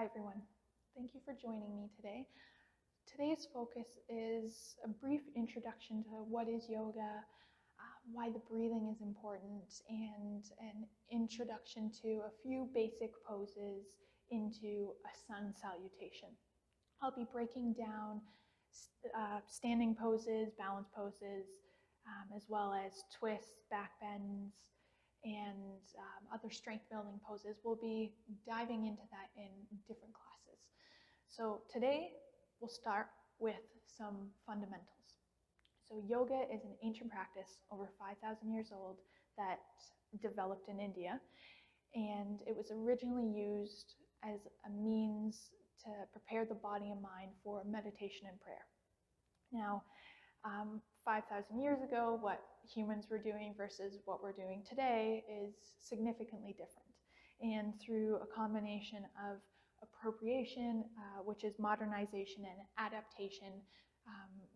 Hi everyone, thank you for joining me today. Today's focus is a brief introduction to what is yoga, why the breathing is important, and an introduction to a few basic poses into a sun salutation. I'll be breaking down standing poses, balance poses, as well as twists, back bends, and other strength building poses. We'll be diving into that in different classes. So today we'll start with some fundamentals. So yoga is an ancient practice over 5,000 years old that developed in India, and it was originally used as a means to prepare the body and mind for meditation and prayer. Now, 5,000 years ago, what humans were doing versus what we're doing today is significantly different. And through a combination of appropriation, which is modernization, and adaptation,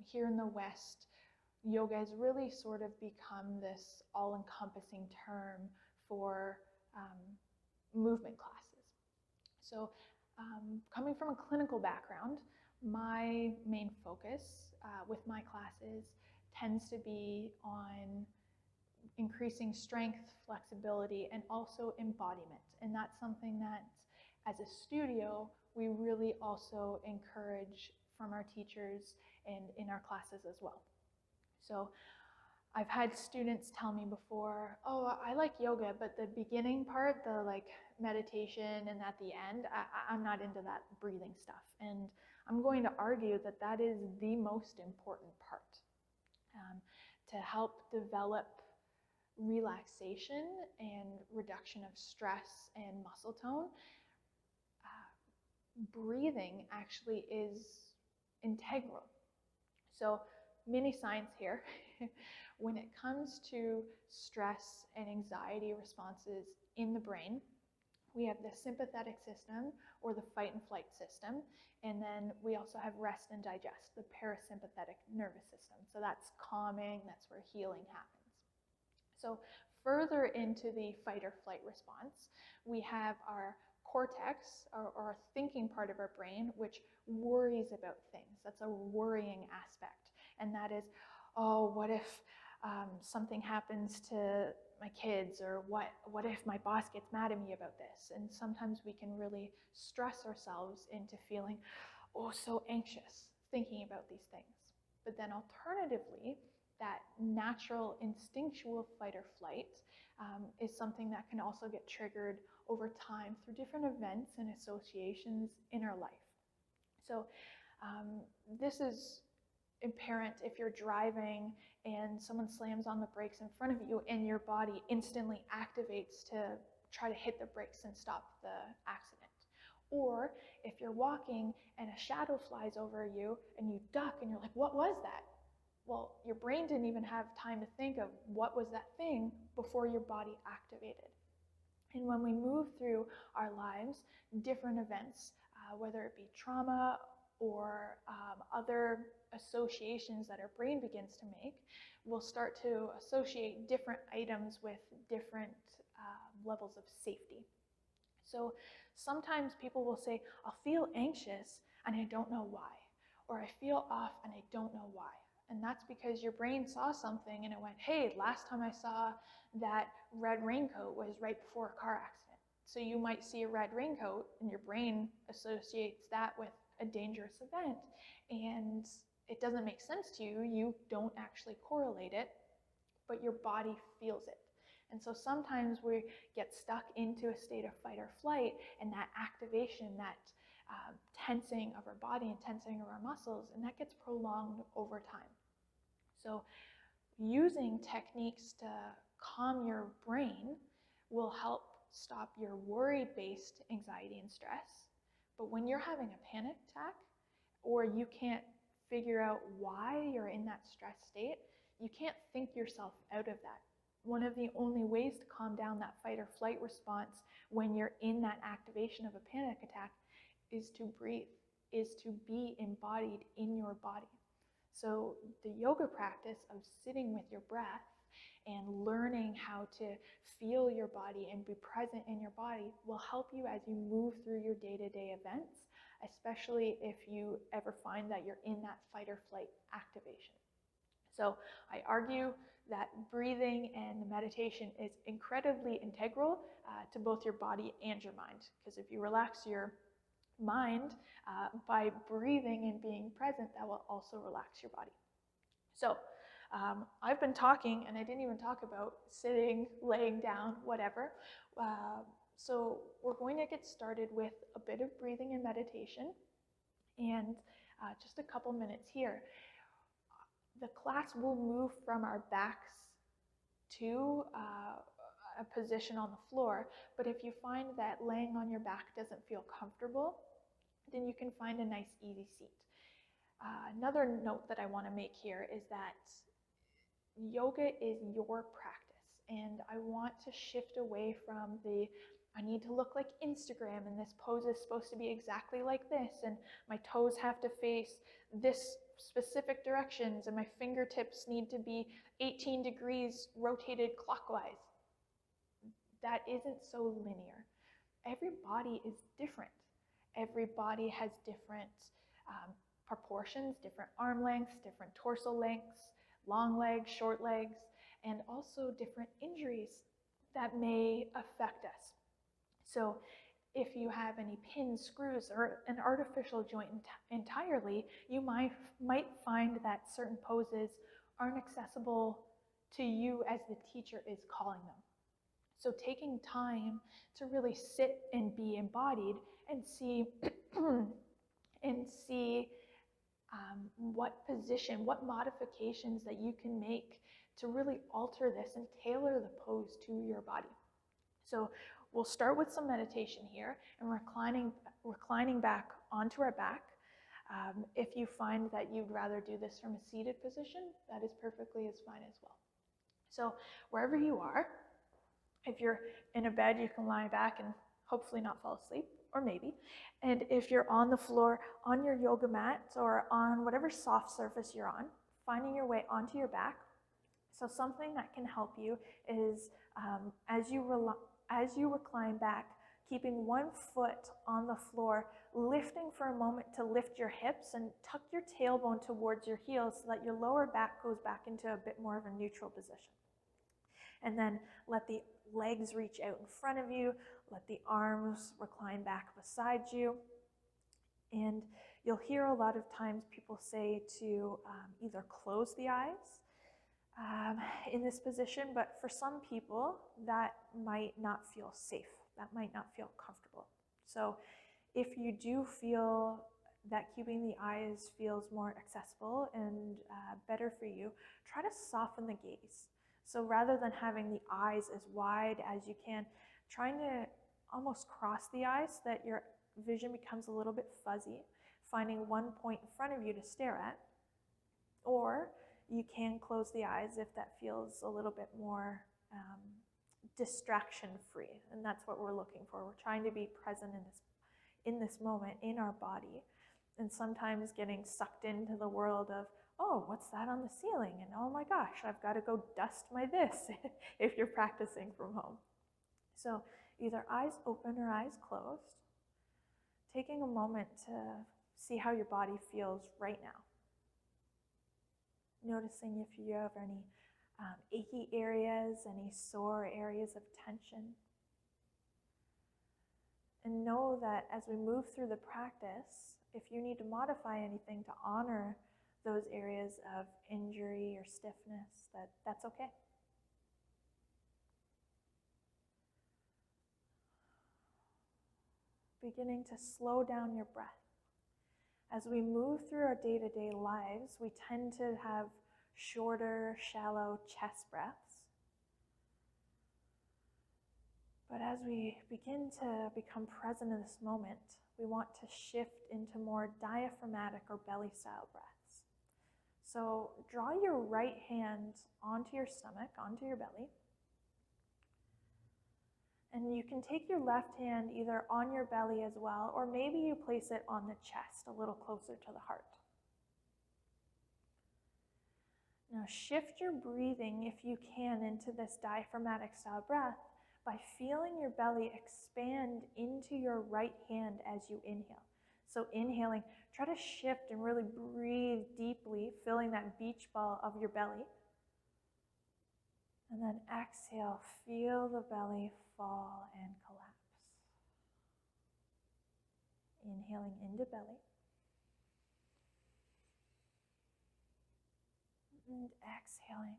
here in the West, yoga has really sort of become this all-encompassing term for movement classes. So coming from a clinical background, my main focus with my classes tends to be on increasing strength, flexibility, and also embodiment. And that's something that, as a studio, we really also encourage from our teachers and in our classes as well. So I've had students tell me before, oh, I like yoga, but the beginning part, the like meditation and at the end, I'm not into that breathing stuff. And I'm going to argue that that is the most important part to help develop relaxation and reduction of stress and muscle tone. Breathing actually is integral. So mini science here. When it comes to stress and anxiety responses in the brain, we have the sympathetic system or the fight and flight system, and then we also have rest and digest, the parasympathetic nervous system. So that's calming, that's where healing happens. So further into the fight or flight response, we have our cortex, or our thinking part of our brain, which worries about things. That's a worrying aspect, and that is, oh, what if something happens to my kids, or what if my boss gets mad at me about this? And sometimes we can really stress ourselves into feeling, oh, so anxious thinking about these things. But then alternatively, that natural instinctual fight or flight is something that can also get triggered over time through different events and associations in our life. So this is apparent if you're driving and someone slams on the brakes in front of you and your body instantly activates to try to hit the brakes and stop the accident. Or if you're walking and a shadow flies over you and you duck and you're like, what was that? Well, your brain didn't even have time to think of what was that thing before your body activated. And when we move through our lives, different events, whether it be trauma or other associations that our brain begins to make, we'll start to associate different items with different levels of safety. So sometimes people will say, I'll feel anxious and I don't know why, or I feel off and I don't know why. And that's because your brain saw something and it went, hey, last time I saw that red raincoat was right before a car accident. So you might see a red raincoat and your brain associates that with a dangerous event, and it doesn't make sense to you. You don't actually correlate it, but your body feels it. And so sometimes we get stuck into a state of fight or flight, and that activation, that tensing of our body and tensing of our muscles, and that gets prolonged over time. So using techniques to calm your brain will help stop your worry-based anxiety and stress. But when you're having a panic attack, or you can't figure out why you're in that stress state, you can't think yourself out of that. One of the only ways to calm down that fight or flight response when you're in that activation of a panic attack is to breathe, is to be embodied in your body. So the yoga practice of sitting with your breath And learning how to feel your body and be present in your body will help you as you move through your day-to-day events, especially if you ever find that you're in that fight or flight activation. So I argue that breathing and the meditation is incredibly integral to both your body and your mind. Because if you relax your mind by breathing and being present, that will also relax your body. So I've been talking, and I didn't even talk about sitting, laying down, whatever. So we're going to get started with a bit of breathing and meditation, and just a couple minutes here. The class will move from our backs to a position on the floor, but if you find that laying on your back doesn't feel comfortable, then you can find a nice easy seat. Another note that I want to make here is that yoga is your practice, and I want to shift away from the I need to look like Instagram, and this pose is supposed to be exactly like this, and my toes have to face this specific directions, and my fingertips need to be 18 degrees rotated clockwise. That isn't so linear. Every body is different. Every body has different proportions, different arm lengths, different torso lengths, long legs, short legs, and also different injuries that may affect us. So if you have any pins, screws, or an artificial joint entirely, you might find that certain poses aren't accessible to you as the teacher is calling them. So taking time to really sit and be embodied and see what position, what modifications that you can make to really alter this and tailor the pose to your body. So we'll start with some meditation here and reclining back onto our back. If you find that you'd rather do this from a seated position, that is perfectly as fine as well. So wherever you are, if you're in a bed, you can lie back and hopefully not fall asleep, or maybe. And if you're on the floor, on your yoga mat, or on whatever soft surface you're on, finding your way onto your back. So something that can help you is as you recline back, keeping one foot on the floor, lifting for a moment to lift your hips and tuck your tailbone towards your heels so that your lower back goes back into a bit more of a neutral position. And then let the legs reach out in front of you, let the arms recline back beside you. And you'll hear a lot of times people say to either close the eyes in this position, but for some people that might not feel safe, that might not feel comfortable. So if you do feel that keeping the eyes feels more accessible and better for you, try to soften the gaze. So rather than having the eyes as wide as you can, trying to almost cross the eyes so that your vision becomes a little bit fuzzy, finding one point in front of you to stare at. Or you can close the eyes if that feels a little bit more distraction-free, and that's what we're looking for. We're trying to be present in this moment, in our body, and sometimes getting sucked into the world of, oh, what's that on the ceiling? And oh my gosh, I've got to go dust my this if you're practicing from home. So either eyes open or eyes closed, taking a moment to see how your body feels right now. Noticing if you have any achy areas, any sore areas of tension. And know that as we move through the practice, if you need to modify anything to honor those areas of injury or stiffness, that's okay. Beginning to slow down your breath. As we move through our day-to-day lives, we tend to have shorter, shallow chest breaths. But as we begin to become present in this moment, we want to shift into more diaphragmatic or belly-style breaths. So draw your right hand onto your stomach, onto your belly. And you can take your left hand either on your belly as well, or maybe you place it on the chest, a little closer to the heart. Now shift your breathing, if you can, into this diaphragmatic style breath by feeling your belly expand into your right hand as you inhale. So inhaling, try to shift and really breathe deeply, filling that beach ball of your belly. And then exhale, feel the belly fall and collapse. Inhaling into belly. And exhaling.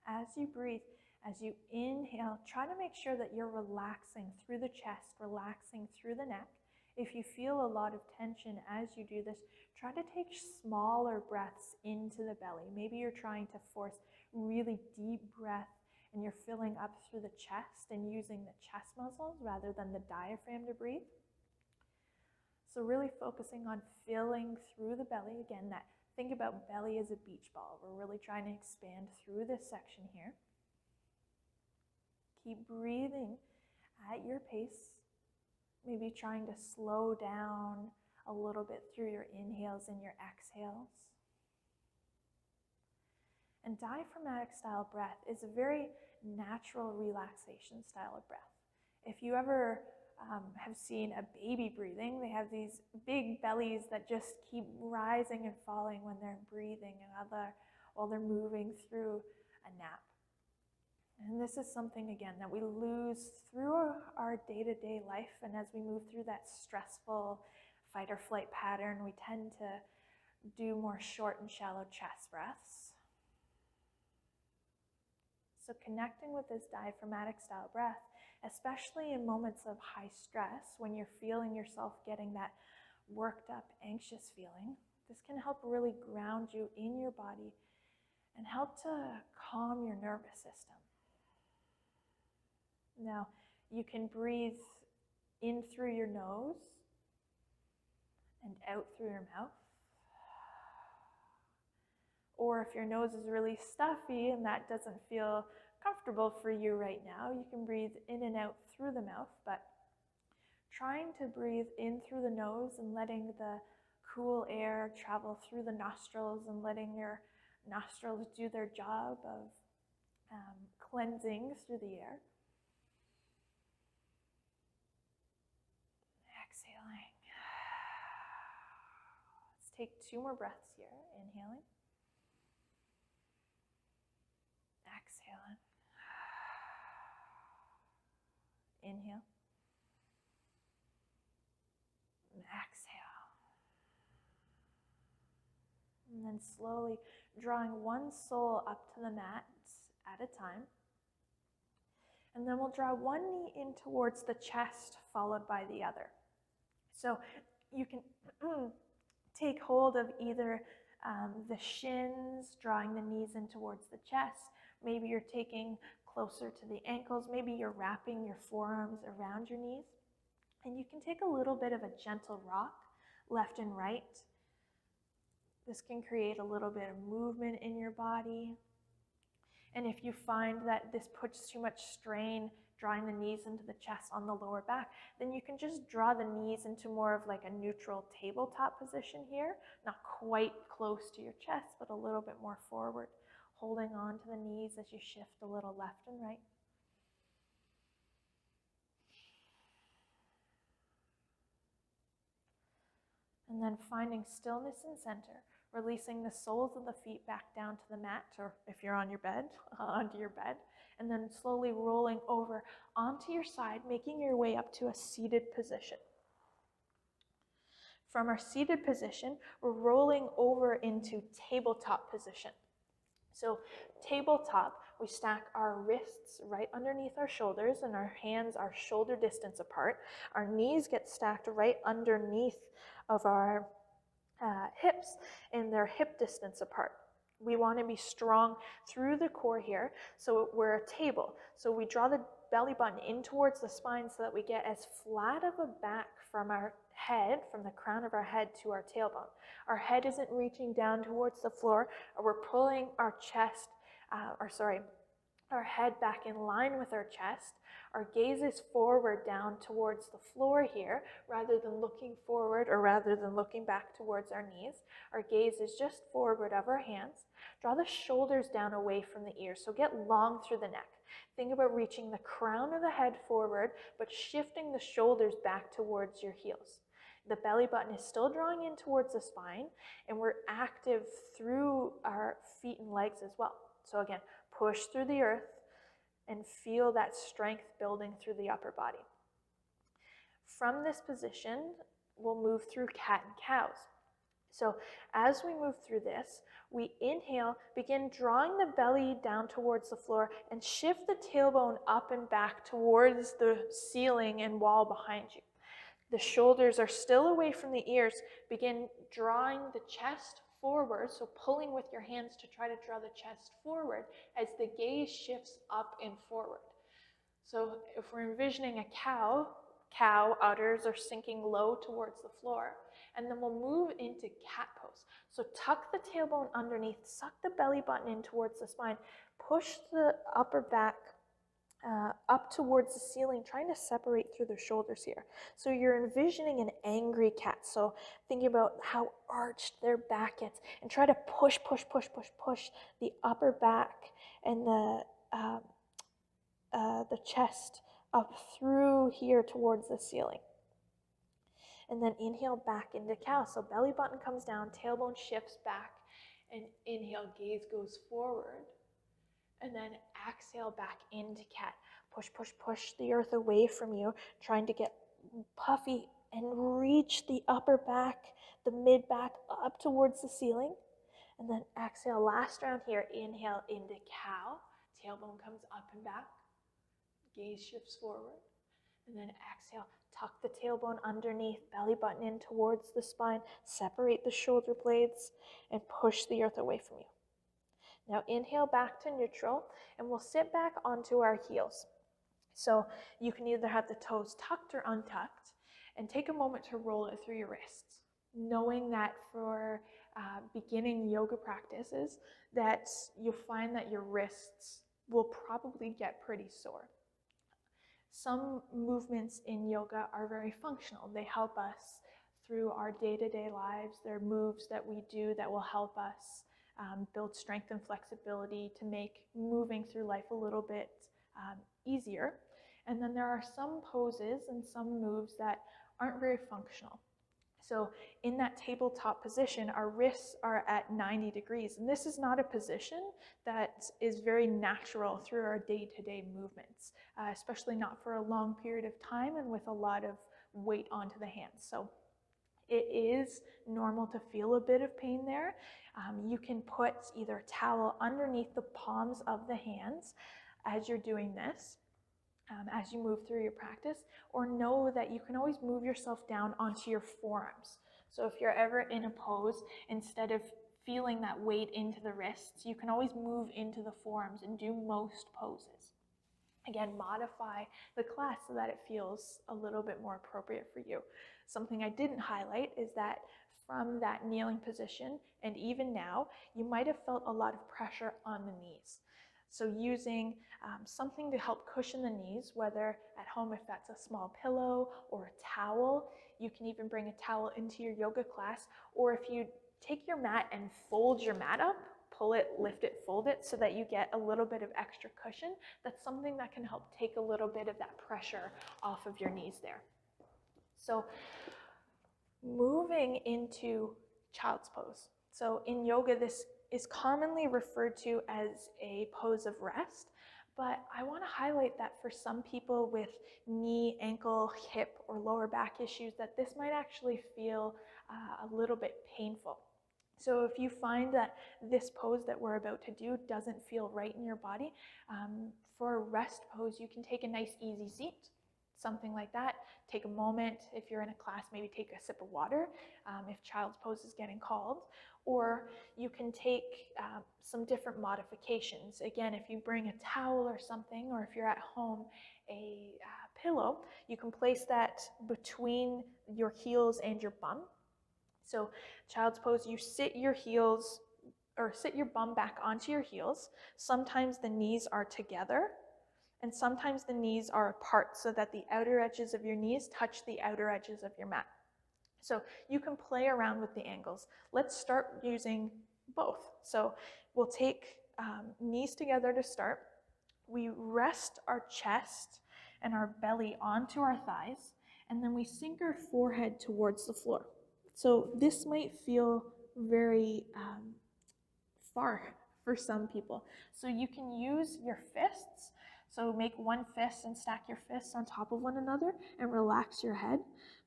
As you breathe, as you inhale, try to make sure that you're relaxing through the chest, relaxing through the neck. If you feel a lot of tension as you do this, try to take smaller breaths into the belly. Maybe you're trying to force really deep breath and you're filling up through the chest and using the chest muscles rather than the diaphragm to breathe. So really focusing on filling through the belly. Again, that think about belly as a beach ball. We're really trying to expand through this section here. Keep breathing at your pace. Maybe trying to slow down a little bit through your inhales and your exhales. And diaphragmatic style breath is a very natural relaxation style of breath. If you ever have seen a baby breathing, they have these big bellies that just keep rising and falling when they're breathing and while they're moving through a nap. And this is something, again, that we lose through our day-to-day life. And as we move through that stressful fight or flight pattern, we tend to do more short and shallow chest breaths. So connecting with this diaphragmatic style breath, especially in moments of high stress, when you're feeling yourself getting that worked up, anxious feeling, this can help really ground you in your body and help to calm your nervous system. Now, you can breathe in through your nose and out through your mouth. Or if your nose is really stuffy and that doesn't feel comfortable for you right now, you can breathe in and out through the mouth, but trying to breathe in through the nose and letting the cool air travel through the nostrils and letting your nostrils do their job of cleansing through the air. Exhaling. Let's take 2 more breaths here. Inhaling. Exhaling. Inhale. And exhale. And then slowly drawing one sole up to the mat at a time. And then we'll draw one knee in towards the chest, followed by the other. So you can take hold of either the shins, drawing the knees in towards the chest. Maybe you're taking closer to the ankles. Maybe you're wrapping your forearms around your knees. And you can take a little bit of a gentle rock, left and right. This can create a little bit of movement in your body. And if you find that this puts too much strain, drawing the knees into the chest on the lower back, then you can just draw the knees into more of like a neutral tabletop position here, not quite close to your chest, but a little bit more forward, holding on to the knees as you shift a little left and right. And then finding stillness in center, releasing the soles of the feet back down to the mat, or if you're on your bed, onto your bed, and then slowly rolling over onto your side, making your way up to a seated position. From our seated position, we're rolling over into tabletop position. So tabletop, we stack our wrists right underneath our shoulders and our hands are shoulder distance apart. Our knees get stacked right underneath of our hips and they're hip distance apart. We want to be strong through the core here. So we're a table. So we draw the belly button in towards the spine so that we get as flat of a back from our head, from the crown of our head to our tailbone. Our head isn't reaching down towards the floor, or we're pulling our chest, our head back in line with our chest. Our gaze is forward down towards the floor here, rather than looking forward or rather than looking back towards our knees. Our gaze is just forward of our hands. Draw the shoulders down away from the ears, so get long through the neck. Think about reaching the crown of the head forward, but shifting the shoulders back towards your heels. The belly button is still drawing in towards the spine, and we're active through our feet and legs as well. So again, push through the earth and feel that strength building through the upper body. From this position, we'll move through cat and cows. So as we move through this, we inhale, begin drawing the belly down towards the floor and shift the tailbone up and back towards the ceiling and wall behind you. The shoulders are still away from the ears. Begin drawing the chest forward, so pulling with your hands to try to draw the chest forward as the gaze shifts up and forward. So if we're envisioning a cow udders are sinking low towards the floor, and then we'll move into cat pose. So tuck the tailbone underneath, suck the belly button in towards the spine, push the upper back up towards the ceiling, trying to separate through the shoulders here. So you're envisioning an angry cat. So thinking about how arched their back gets, and try to push the upper back and the chest up through here towards the ceiling. And then inhale back into cow. So belly button comes down, tailbone shifts back, and inhale, gaze goes forward. And then exhale back into cat. Push the earth away from you, trying to get puffy and reach the upper back, the mid back up towards the ceiling. And then exhale, last round here, inhale into cow. Tailbone comes up and back. Gaze shifts forward. And then exhale, tuck the tailbone underneath, belly button in towards the spine, separate the shoulder blades, and push the earth away from you. Now inhale back to neutral, and we'll sit back onto our heels. So you can either have the toes tucked or untucked, and take a moment to roll it through your wrists, knowing that for beginning yoga practices, that you'll find that your wrists will probably get pretty sore. Some movements in yoga are very functional. They help us through our day-to-day lives. They're moves that we do that will help us build strength and flexibility to make moving through life a little bit easier. And then there are some poses and some moves that aren't very functional. So in that tabletop position, our wrists are at 90 degrees. And this is not a position that is very natural through our day-to-day movements, especially not for a long period of time and with a lot of weight onto the hands. So it is normal to feel a bit of pain there. You can put either a towel underneath the palms of the hands as you're doing this, as you move through your practice, or know that you can always move yourself down onto your forearms. So if you're ever in a pose, instead of feeling that weight into the wrists, you can always move into the forearms and do most poses. Again, modify the class so that it feels a little bit more appropriate for you. Something I didn't highlight is that from that kneeling position, and even now, you might have felt a lot of pressure on the knees. So using something to help cushion the knees, whether at home if that's a small pillow or a towel, you can even bring a towel into your yoga class, or if you take your mat and fold your mat up, pull it, lift it, fold it, so that you get a little bit of extra cushion. That's something that can help take a little bit of that pressure off of your knees there. So moving into child's pose. So in yoga, this is commonly referred to as a pose of rest, but I want to highlight that for some people with knee, ankle, hip, or lower back issues, that this might actually feel a little bit painful. So if you find that this pose that we're about to do doesn't feel right in your body, for a rest pose, you can take a nice easy seat, something like that. Take a moment. If you're in a class, maybe take a sip of water if child's pose is getting called. Or you can take some different modifications. Again, if you bring a towel or something, or if you're at home, a pillow, you can place that between your heels and your bum. So child's pose, you sit your heels or sit your bum back onto your heels. Sometimes the knees are together, and sometimes the knees are apart so that the outer edges of your knees touch the outer edges of your mat. So you can play around with the angles. Let's start using both. So we'll take knees together to start. We rest our chest and our belly onto our thighs, and then we sink our forehead towards the floor. So this might feel very far for some people. So you can use your fists. So make one fist and stack your fists on top of one another and relax your head,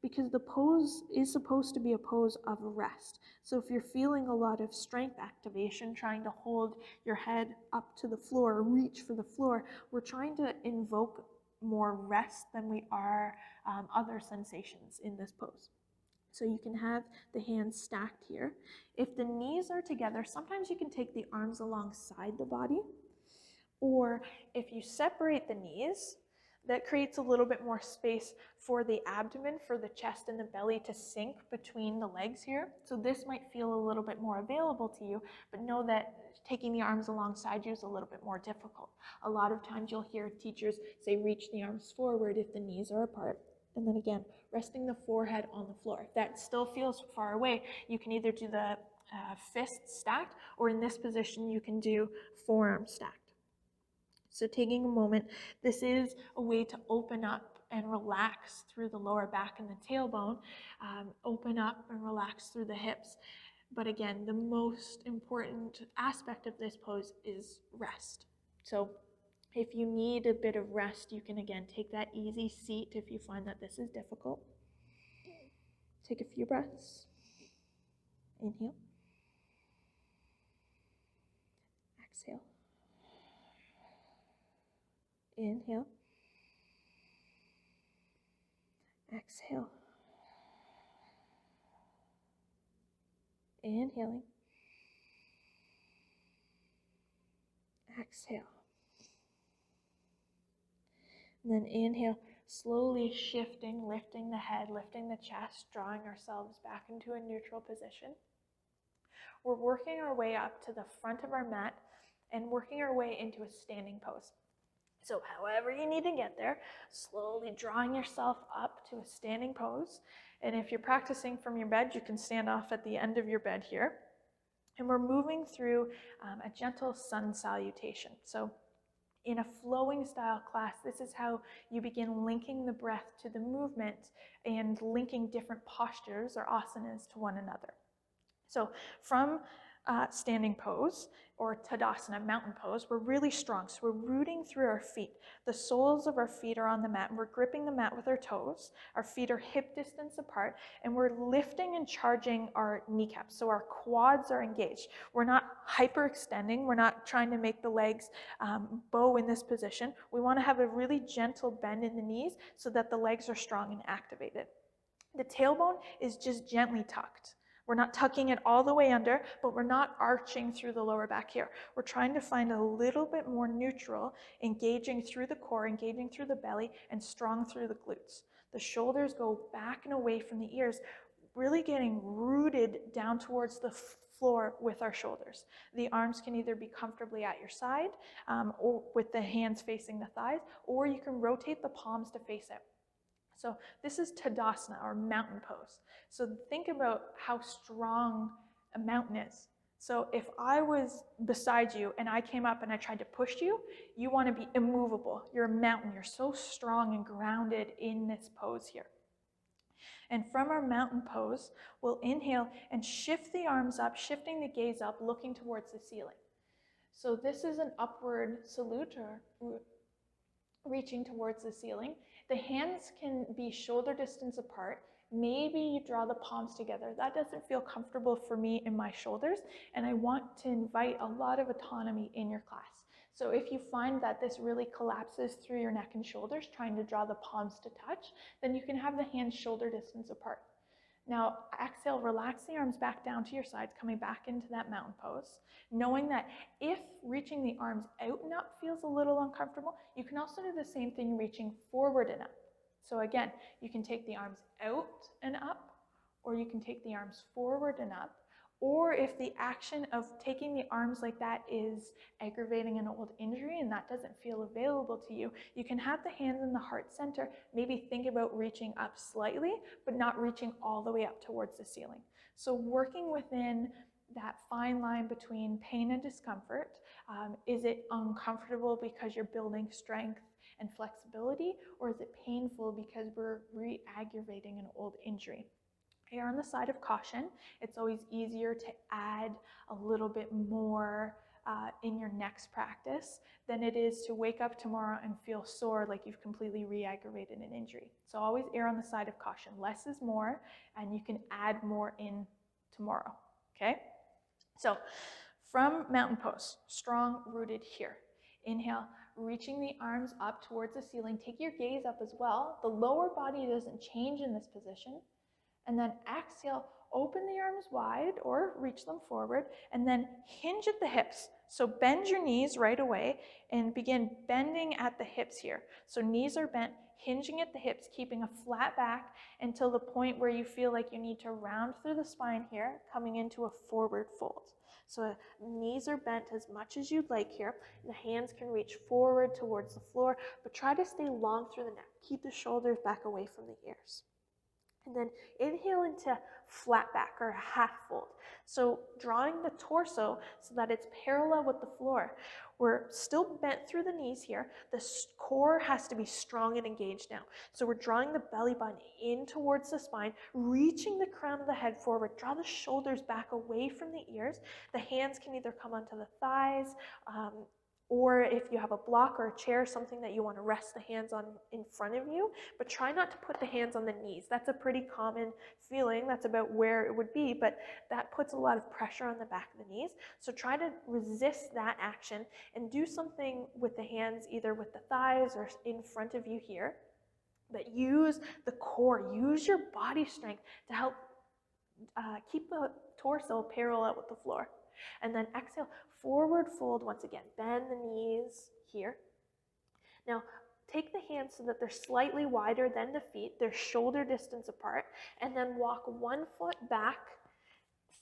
because the pose is supposed to be a pose of rest. So if you're feeling a lot of strength activation, trying to hold your head up to the floor, reach for the floor, we're trying to invoke more rest than we are other sensations in this pose. So you can have the hands stacked here. If the knees are together, sometimes you can take the arms alongside the body. Or if you separate the knees, that creates a little bit more space for the abdomen, for the chest and the belly to sink between the legs here. So this might feel a little bit more available to you, but know that taking the arms alongside you is a little bit more difficult. A lot of times you'll hear teachers say reach the arms forward if the knees are apart. And then again, resting the forehead on the floor. If that still feels far away, you can either do the fists stacked, or in this position you can do forearms stacked. So taking a moment, this is a way to open up and relax through the lower back and the tailbone, open up and relax through the hips. But again, the most important aspect of this pose is rest. So if you need a bit of rest, you can again take that easy seat if you find that this is difficult. Take a few breaths. Inhale. Exhale. Inhale. Exhale. Inhaling. Exhale. And then inhale, slowly shifting, lifting the head, lifting the chest, drawing ourselves back into a neutral position. We're working our way up to the front of our mat and working our way into a standing pose. So however you need to get there, slowly drawing yourself up to a standing pose. And if you're practicing from your bed, you can stand off at the end of your bed here. And we're moving through a gentle sun salutation. So in a flowing style class, this is how you begin linking the breath to the movement and linking different postures or asanas to one another. So from standing pose or Tadasana, mountain pose, we're really strong. So we're rooting through our feet. The soles of our feet are on the mat, and we're gripping the mat with our toes. Our feet are hip distance apart, and we're lifting and charging our kneecaps. So our quads are engaged. We're not hyperextending. We're not trying to make the legs bow in this position. We want to have a really gentle bend in the knees so that the legs are strong and activated. The tailbone is just gently tucked. We're not tucking it all the way under, but we're not arching through the lower back here. We're trying to find a little bit more neutral, engaging through the core, engaging through the belly, and strong through the glutes. The shoulders go back and away from the ears, really getting rooted down towards the floor with our shoulders. The arms can either be comfortably at your side or with the hands facing the thighs, or you can rotate the palms to face out. So this is Tadasana, or mountain pose. So think about how strong a mountain is. So if I was beside you and I came up and I tried to push you, you want to be immovable. You're a mountain. You're so strong and grounded in this pose here. And from our mountain pose, we'll inhale and shift the arms up, shifting the gaze up, looking towards the ceiling. So this is an upward salute, or reaching towards the ceiling. The hands can be shoulder distance apart. Maybe you draw the palms together. That doesn't feel comfortable for me in my shoulders, and I want to invite a lot of autonomy in your class. So if you find that this really collapses through your neck and shoulders, trying to draw the palms to touch, then you can have the hands shoulder distance apart. Now, exhale, relax the arms back down to your sides, coming back into that mountain pose, knowing that if reaching the arms out and up feels a little uncomfortable, you can also do the same thing reaching forward and up. So again, you can take the arms out and up, or you can take the arms forward and up, or if the action of taking the arms like that is aggravating an old injury and that doesn't feel available to you, you can have the hands in the heart center, maybe think about reaching up slightly, but not reaching all the way up towards the ceiling. So working within that fine line between pain and discomfort. Is it uncomfortable because you're building strength and flexibility, or is it painful because we're re-aggravating an old injury? Err on the side of caution. It's always easier to add a little bit more in your next practice than it is to wake up tomorrow and feel sore like you've completely re-aggravated an injury. So always err on the side of caution. Less is more, and you can add more in tomorrow, okay? So from mountain pose, strong rooted here. Inhale, reaching the arms up towards the ceiling. Take your gaze up as well. The lower body doesn't change in this position. And then exhale, open the arms wide or reach them forward, and then hinge at the hips. So bend your knees right away and begin bending at the hips here. So knees are bent, hinging at the hips, keeping a flat back until the point where you feel like you need to round through the spine here, coming into a forward fold. So knees are bent as much as you'd like here. The hands can reach forward towards the floor, but try to stay long through the neck. Keep the shoulders back away from the ears. And then inhale into flat back or a half fold. So drawing the torso so that it's parallel with the floor. We're still bent through the knees here. The core has to be strong and engaged now. So we're drawing the belly button in towards the spine, reaching the crown of the head forward. Draw the shoulders back away from the ears. The hands can either come onto the thighs, or if you have a block or a chair, something that you want to rest the hands on in front of you, but try not to put the hands on the knees. That's a pretty common feeling. That's about where it would be, but that puts a lot of pressure on the back of the knees. So try to resist that action and do something with the hands, either with the thighs or in front of you here. But use the core, use your body strength to help keep the torso parallel with the floor. And then exhale, forward fold once again. Bend the knees here. Now, take the hands so that they're slightly wider than the feet. They're shoulder distance apart. And then walk one foot back,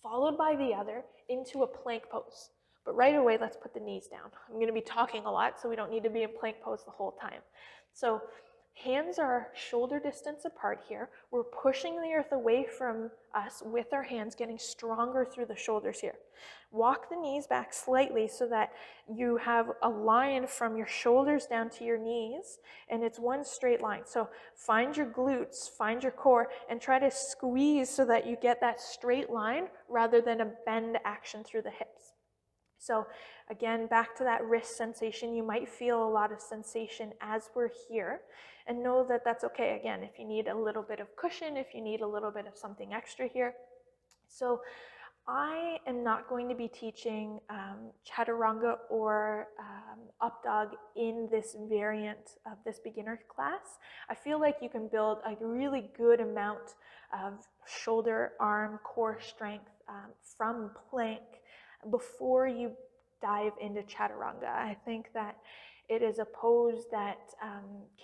followed by the other, into a plank pose. But right away, let's put the knees down. I'm going to be talking a lot, so we don't need to be in plank pose the whole time. So hands are shoulder distance apart here. We're pushing the earth away from us with our hands, getting stronger through the shoulders here. Walk the knees back slightly so that you have a line from your shoulders down to your knees, and it's one straight line. So find your glutes, find your core, and try to squeeze so that you get that straight line rather than a bend action through the hips. So again, back to that wrist sensation, you might feel a lot of sensation as we're here, and know that that's okay. Again, if you need a little bit of cushion, if you need a little bit of something extra here. So I am not going to be teaching chaturanga or up dog in this variant of this beginner class. I feel like you can build a really good amount of shoulder, arm, core strength from plank before you dive into chaturanga. I think that it is a pose that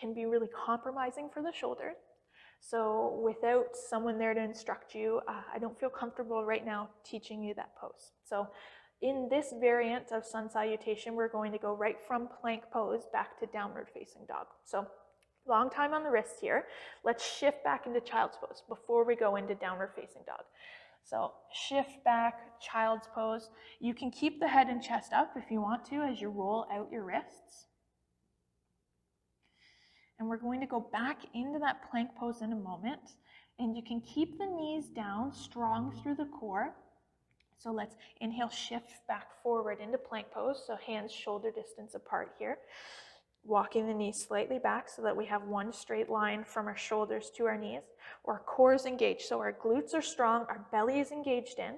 can be really compromising for the shoulders. So without someone there to instruct you, I don't feel comfortable right now teaching you that pose. So in this variant of sun salutation, we're going to go right from plank pose back to downward facing dog. So long time on the wrist here. Let's shift back into child's pose before we go into downward facing dog. So shift back, child's pose. You can keep the head and chest up if you want to as you roll out your wrists. And we're going to go back into that plank pose in a moment. And you can keep the knees down, strong through the core. So let's inhale, shift back forward into plank pose. So hands shoulder distance apart here. Walking the knees slightly back so that we have one straight line from our shoulders to our knees. Our core is engaged, so our glutes are strong, our belly is engaged in.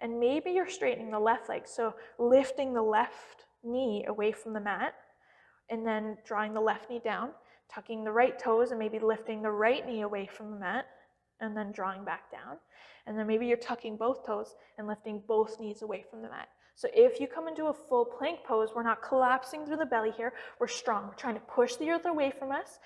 And maybe you're straightening the left leg, so lifting the left knee away from the mat, and then drawing the left knee down. Tucking the right toes and maybe lifting the right knee away from the mat and then drawing back down. And then maybe you're tucking both toes and lifting both knees away from the mat. So if you come into a full plank pose, we're not collapsing through the belly here. We're strong. We're trying to push the earth away from us.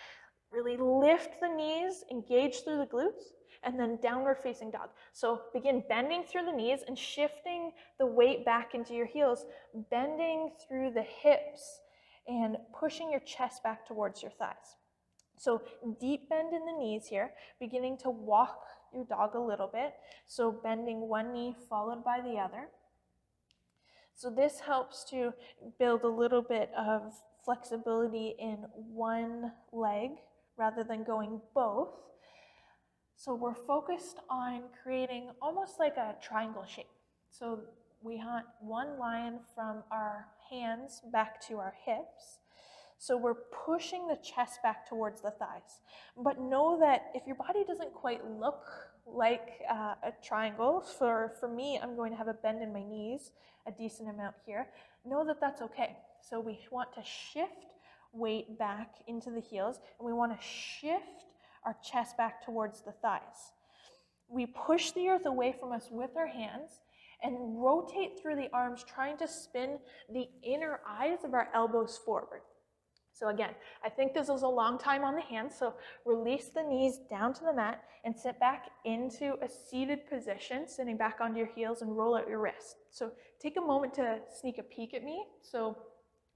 Really lift the knees, engage through the glutes, and then downward facing dog. So begin bending through the knees and shifting the weight back into your heels, bending through the hips and pushing your chest back towards your thighs. So deep bend in the knees here, beginning to walk your dog a little bit. So bending one knee followed by the other. So this helps to build a little bit of flexibility in one leg rather than going both. So we're focused on creating almost like a triangle shape. So we want one line from our hands back to our hips. So we're pushing the chest back towards the thighs. But know that if your body doesn't quite look like a triangle, for me, I'm going to have a bend in my knees, a decent amount here. Know that that's okay. So we want to shift weight back into the heels, and we want to shift our chest back towards the thighs. We push the earth away from us with our hands and rotate through the arms, trying to spin the inner eyes of our elbows forward. So again, I think this is a long time on the hands, so release the knees down to the mat and sit back into a seated position, sitting back onto your heels, and roll out your wrist. So take a moment to sneak a peek at me. So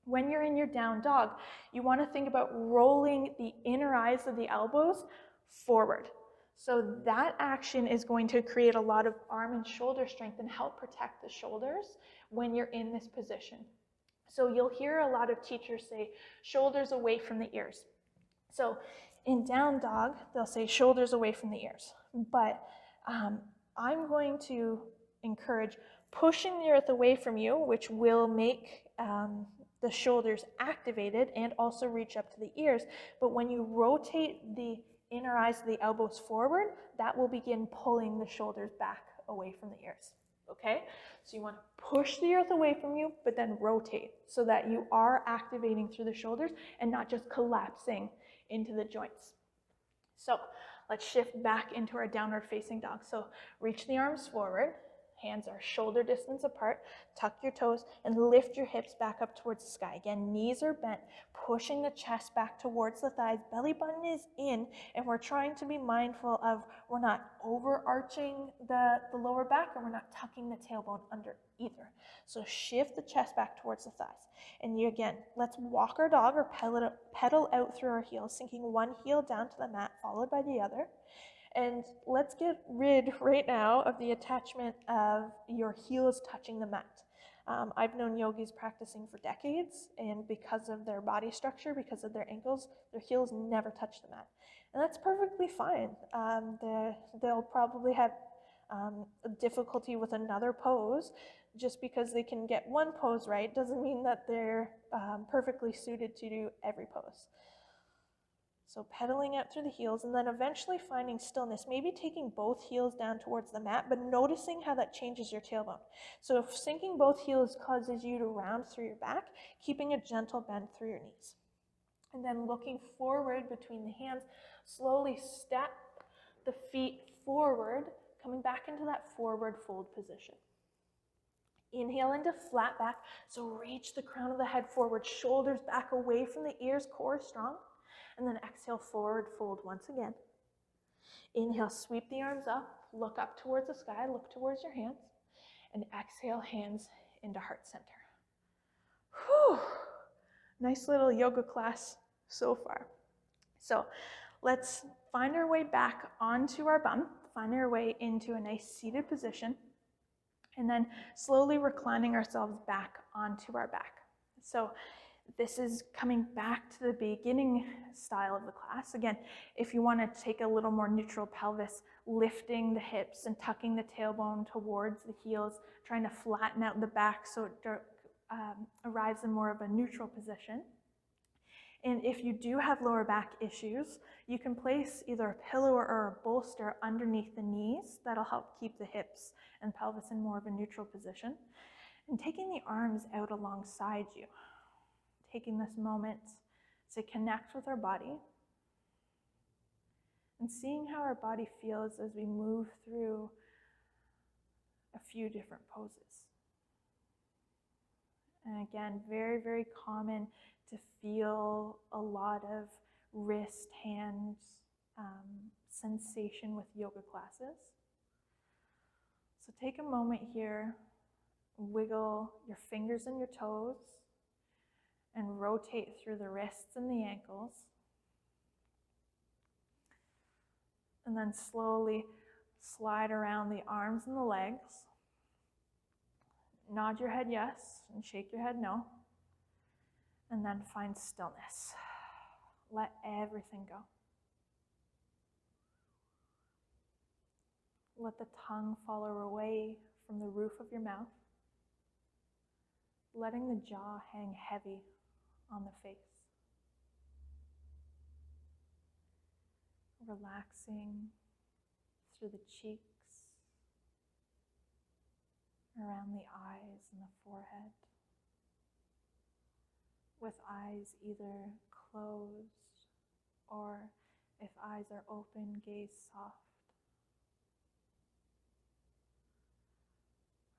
when you're in your down dog, you want to think about rolling the inner eyes of the elbows forward. So that action is going to create a lot of arm and shoulder strength and help protect the shoulders when you're in this position. So you'll hear a lot of teachers say shoulders away from the ears. So in down dog, they'll say shoulders away from the ears. But I'm going to encourage pushing the earth away from you, which will make the shoulders activated and also reach up to the ears. But when you rotate the inner eyes of the elbows forward, that will begin pulling the shoulders back away from the ears. Okay? So you want to push the earth away from you, but then rotate so that you are activating through the shoulders and not just collapsing into the joints. So let's shift back into our downward facing dog. So reach the arms forward. Hands are shoulder distance apart. Tuck your toes and lift your hips back up towards the sky. Again, knees are bent, pushing the chest back towards the thighs. Belly button is in, and we're trying to be mindful of we're not overarching the lower back, and we're not tucking the tailbone under either. So shift the chest back towards the thighs. And again, let's walk our dog or pedal out through our heels, sinking one heel down to the mat, followed by the other. And let's get rid right now of the attachment of your heels touching the mat. I've known yogis practicing for decades, and because of their body structure, because of their ankles, their heels never touch the mat. And that's perfectly fine. They'll probably have difficulty with another pose. Just because they can get one pose right doesn't mean that they're perfectly suited to do every pose. So pedaling out through the heels and then eventually finding stillness, maybe taking both heels down towards the mat, but noticing how that changes your tailbone. So if sinking both heels causes you to round through your back, keeping a gentle bend through your knees. And then looking forward between the hands, slowly step the feet forward, coming back into that forward fold position. Inhale into flat back, so reach the crown of the head forward, shoulders back away from the ears, core strong. And then exhale, forward fold once again. Inhale, sweep the arms up, look up towards the sky, look towards your hands, and exhale, hands into heart center. Whew. Nice little yoga class so far. So let's find our way back onto our bum, find our way into a nice seated position, and then slowly reclining ourselves back onto our back. So this is coming back to the beginning style of the class. Again, if you want to take a little more neutral pelvis, lifting the hips and tucking the tailbone towards the heels, trying to flatten out the back so it arrives in more of a neutral position. And if you do have lower back issues, you can place either a pillow or a bolster underneath the knees. That'll help keep the hips and pelvis in more of a neutral position. And taking the arms out alongside you. Taking this moment to connect with our body and seeing how our body feels as we move through a few different poses. And again, very, very common to feel a lot of wrist, hands, sensation with yoga classes. So take a moment here, wiggle your fingers and your toes, and rotate through the wrists and the ankles. And then slowly slide around the arms and the legs. Nod your head yes, and shake your head no. And then find stillness. Let everything go. Let the tongue fall away from the roof of your mouth, letting the jaw hang heavy on the face. Relaxing through the cheeks, around the eyes and the forehead, with eyes either closed or, if eyes are open, gaze soft.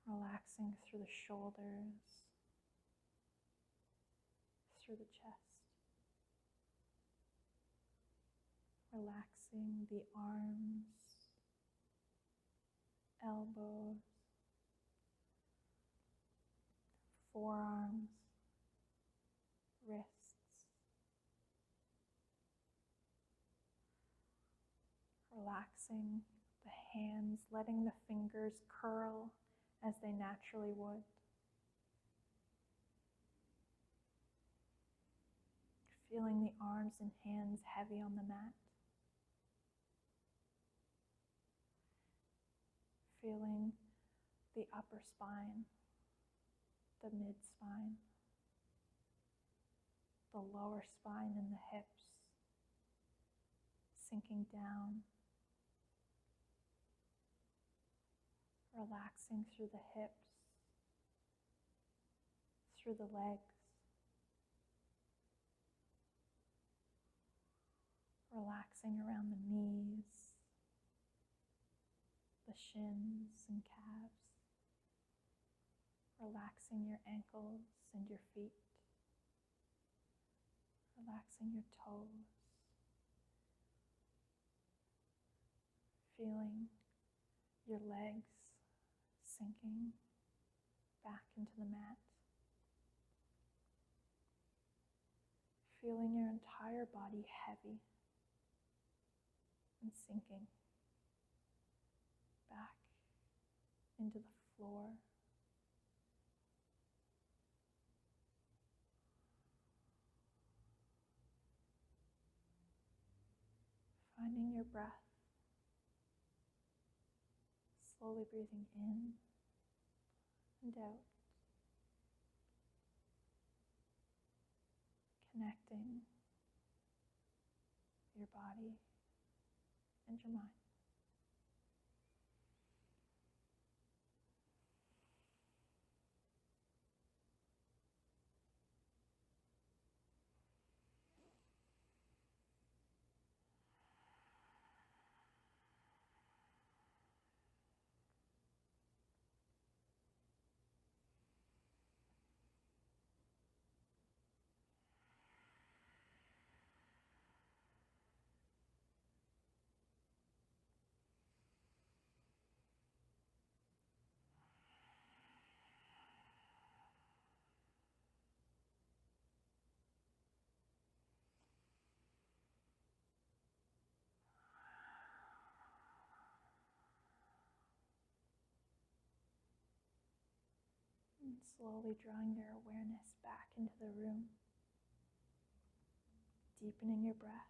Relaxing through the shoulders, through the chest. Relaxing the arms, elbows, forearms, wrists. Relaxing the hands, letting the fingers curl as they naturally would. Feeling the arms and hands heavy on the mat. Feeling the upper spine, the mid-spine, the lower spine and the hips sinking down. Relaxing through the hips, through the legs. Relaxing around the knees, the shins and calves. Relaxing your ankles and your feet. Relaxing your toes. Feeling your legs sinking back into the mat. Feeling your entire body heavy and sinking back into the floor. Finding your breath. Slowly breathing in and out. Connecting your body and your mind. And slowly drawing your awareness back into the room, deepening your breath.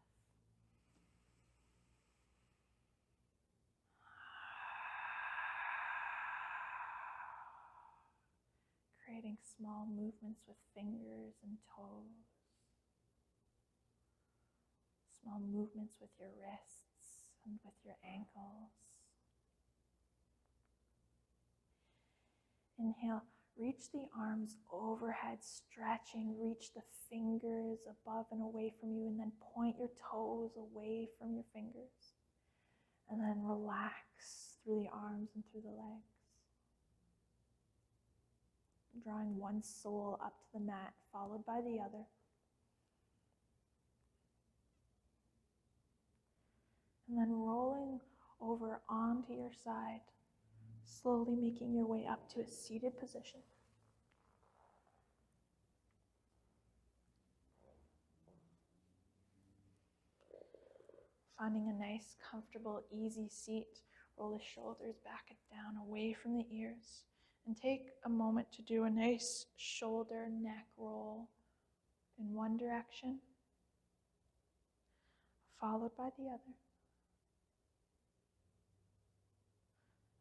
Creating small movements with fingers and toes. Small movements with your wrists and with your ankles. Inhale. Reach the arms overhead, stretching. Reach the fingers above and away from you, and then point your toes away from your fingers. And then relax through the arms and through the legs. Drawing one sole up to the mat, followed by the other. And then rolling over onto your side, slowly making your way up to a seated position. Finding a nice, comfortable, easy seat. Roll the shoulders back and down, away from the ears. And take a moment to do a nice shoulder, neck roll in one direction, followed by the other.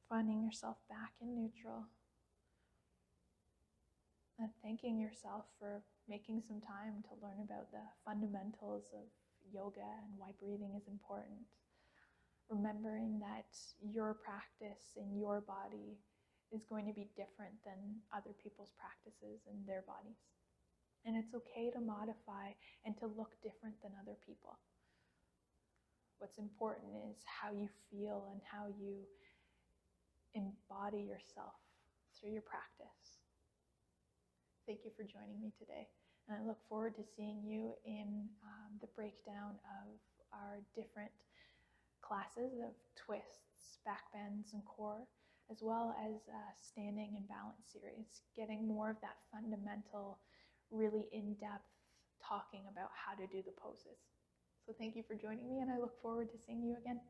Finding yourself back in neutral. And thanking yourself for making some time to learn about the fundamentals of yoga and why breathing is important. Remembering that your practice in your body is going to be different than other people's practices in their bodies. And it's okay to modify and to look different than other people. What's important is how you feel and how you embody yourself through your practice. Thank you for joining me today. And I look forward to seeing you in the breakdown of our different classes of twists, backbends, and core, as well as standing and balance series, getting more of that fundamental, really in-depth talking about how to do the poses. So thank you for joining me, and I look forward to seeing you again.